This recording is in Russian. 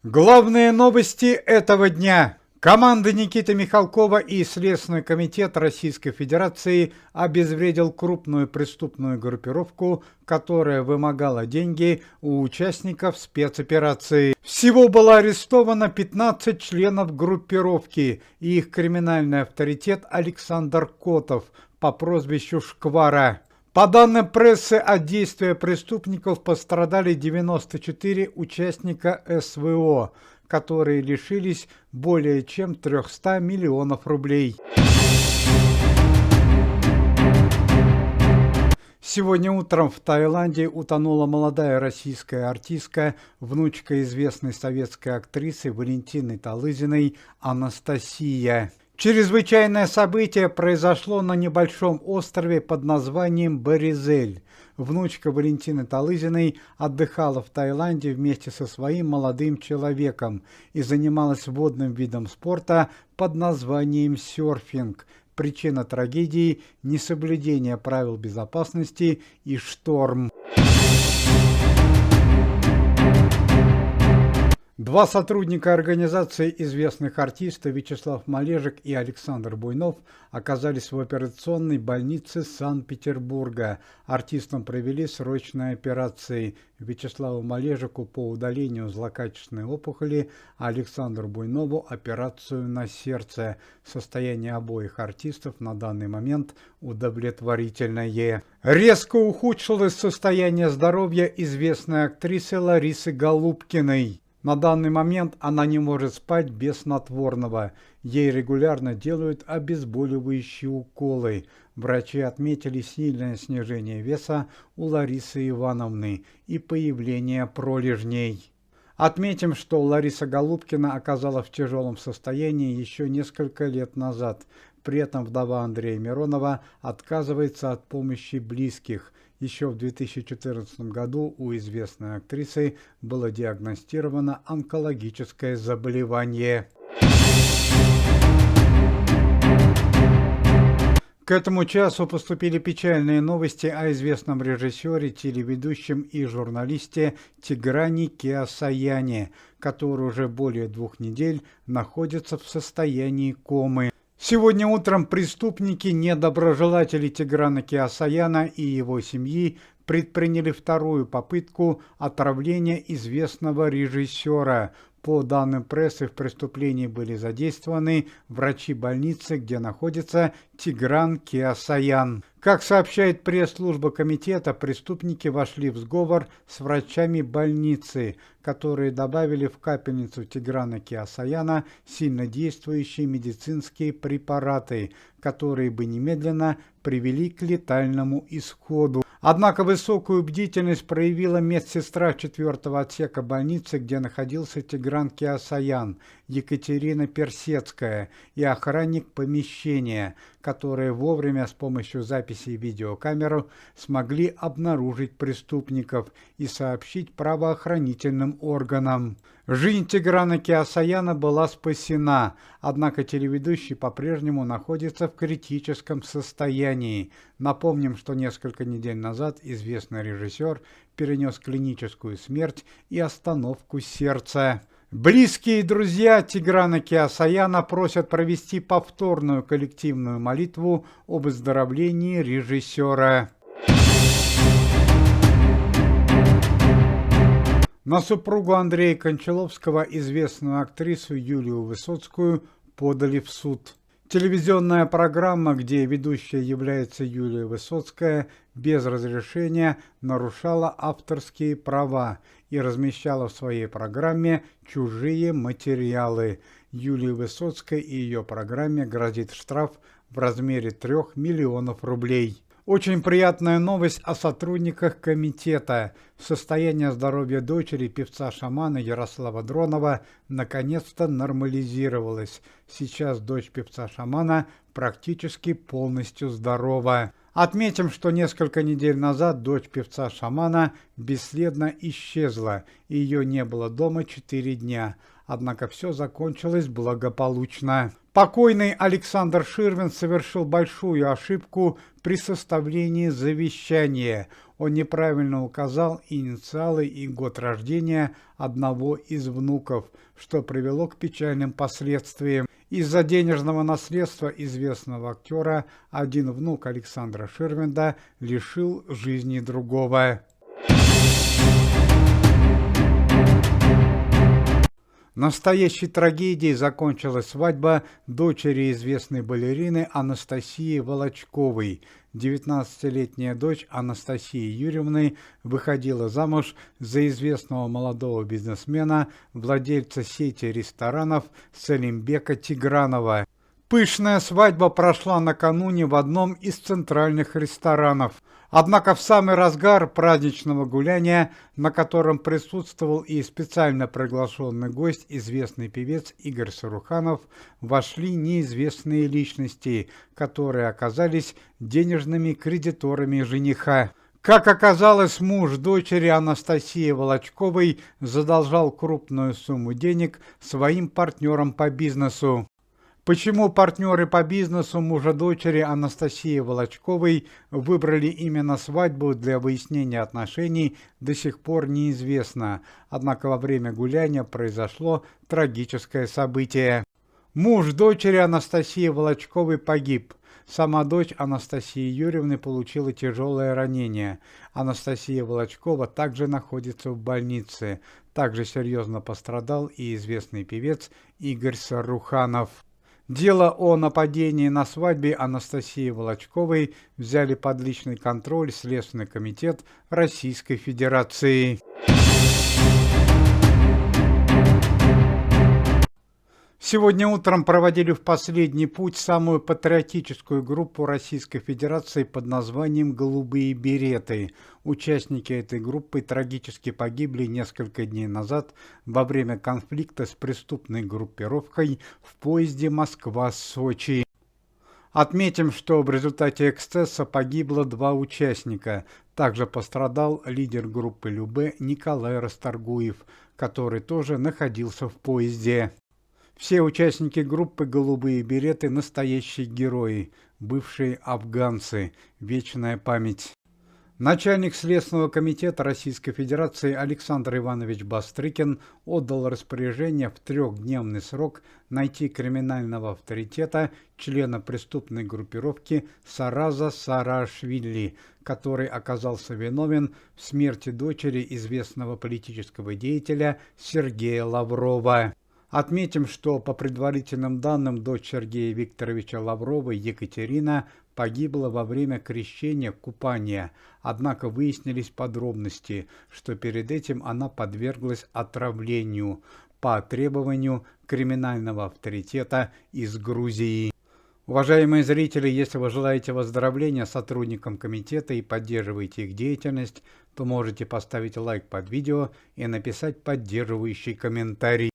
Главные новости этого дня. Команда Никиты Михалкова и Следственный комитет Российской Федерации обезвредил крупную преступную группировку, которая вымогала деньги у участников спецоперации. Всего было арестовано 15 членов группировки и их криминальный авторитет Александр Котов по прозвищу Шквара. По данным прессы, от действия преступников пострадали 94 участника СВО, которые лишились более чем 300 миллионов рублей. Сегодня утром в Таиланде утонула молодая российская артистка, внучка известной советской актрисы Валентины Талызиной Анастасия. Чрезвычайное событие произошло на небольшом острове под названием Баризель. Внучка Валентины Талызиной отдыхала в Таиланде вместе со своим молодым человеком и занималась водным видом спорта под названием серфинг. Причина трагедии – несоблюдение правил безопасности и шторм. Два сотрудника организации известных артистов Вячеслав Малежик и Александр Буйнов оказались в операционной больнице Санкт-Петербурга. Артистам провели срочные операции. Вячеславу Малежику по удалению злокачественной опухоли, а Александру Буйнову операцию на сердце. Состояние обоих артистов на данный момент удовлетворительное. Резко ухудшилось состояние здоровья известной актрисы Ларисы Голубкиной. На данный момент она не может спать без снотворного. Ей регулярно делают обезболивающие уколы. Врачи отметили сильное снижение веса у Ларисы Ивановны и появление пролежней. Отметим, что Лариса Голубкина оказалась в тяжелом состоянии еще несколько лет назад. При этом вдова Андрея Миронова отказывается от помощи близких. Еще в 2014 году у известной актрисы было диагностировано онкологическое заболевание. К этому часу поступили печальные новости о известном режиссере, телеведущем и журналисте Тигране Кеосаяне, который уже более 2 недель находится в состоянии комы. Сегодня утром преступники, недоброжелатели Тиграна Кеосаяна и его семьи предприняли вторую попытку отравления известного режиссера. По данным прессы, в преступлении были задействованы врачи больницы, где находится Тигран Кеосаян. Как сообщает пресс-служба комитета, преступники вошли в сговор с врачами больницы, которые добавили в капельницу Тиграна Кеосаяна сильнодействующие медицинские препараты, которые бы немедленно привели к летальному исходу. Однако высокую бдительность проявила медсестра 4-го отсека больницы, где находился Тигран Кеосаян, Екатерина Персецкая, и охранник помещения, которые вовремя с помощью записи видеокамер смогли обнаружить преступников и сообщить правоохранительным органам. Жизнь Тиграна Кеосаяна была спасена, однако телеведущий по-прежнему находится в критическом состоянии. Напомним, что несколько недель назад известный режиссер перенес клиническую смерть и остановку сердца. Близкие и друзья Тиграна Кеосаяна просят провести повторную коллективную молитву об выздоровлении режиссера. На супругу Андрея Кончаловского, известную актрису Юлию Высоцкую, подали в суд. Телевизионная программа, где ведущая является Юлия Высоцкая, без разрешения нарушала авторские права и размещала в своей программе чужие материалы. Юлии Высоцкой и ее программе грозит штраф в размере 3 миллионов рублей. Очень приятная новость о сотрудниках комитета. Состояние здоровья дочери певца-шамана Ярослава Дронова наконец-то нормализировалось. Сейчас дочь певца-шамана практически полностью здорова. Отметим, что несколько недель назад дочь певца-шамана бесследно исчезла, и ее не было дома 4 дня. Однако все закончилось благополучно. Покойный Александр Ширвин совершил большую ошибку при составлении завещания. Он неправильно указал инициалы и год рождения одного из внуков, что привело к печальным последствиям. Из-за денежного наследства известного актера один внук Александра Ширвинда лишил жизни другого. Настоящей трагедией закончилась свадьба дочери известной балерины Анастасии Волочковой. 19-летняя дочь Анастасии Юрьевны выходила замуж за известного молодого бизнесмена, владельца сети ресторанов Салимбека Тигранова. Пышная свадьба прошла накануне в одном из центральных ресторанов. Однако в самый разгар праздничного гуляния, на котором присутствовал и специально приглашенный гость, известный певец Игорь Саруханов, вошли неизвестные личности, которые оказались денежными кредиторами жениха. Как оказалось, муж дочери Анастасии Волочковой задолжал крупную сумму денег своим партнерам по бизнесу. Почему партнеры по бизнесу мужа дочери Анастасии Волочковой выбрали именно свадьбу для выяснения отношений, до сих пор неизвестно. Однако во время гуляния произошло трагическое событие. Муж дочери Анастасии Волочковой погиб. Сама дочь Анастасии Юрьевны получила тяжелое ранение. Анастасия Волочкова также находится в больнице. Также серьезно пострадал и известный певец Игорь Саруханов. Дело о нападении на свадьбе Анастасии Волочковой взяли под личный контроль Следственный комитет Российской Федерации. Сегодня утром проводили в последний путь самую патриотическую группу Российской Федерации под названием «Голубые береты». Участники этой группы трагически погибли несколько дней назад во время конфликта с преступной группировкой в поезде Москва-Сочи. Отметим, что в результате эксцесса погибло 2 участника. Также пострадал лидер группы Любэ Николай Расторгуев, который тоже находился в поезде. Все участники группы «Голубые береты» – настоящие герои, бывшие афганцы. Вечная память. Начальник Следственного комитета Российской Федерации Александр Иванович Бастрыкин отдал распоряжение в 3-дневный срок найти криминального авторитета, члена преступной группировки Сараза Сараашвили, который оказался виновен в смерти дочери известного политического деятеля Сергея Лаврова. Отметим, что по предварительным данным дочь Сергея Викторовича Лаврова Екатерина погибла во время крещения купания, однако выяснились подробности, что перед этим она подверглась отравлению по требованию криминального авторитета из Грузии. Уважаемые зрители, если вы желаете выздоровления сотрудникам комитета и поддерживаете их деятельность, то можете поставить лайк под видео и написать поддерживающий комментарий.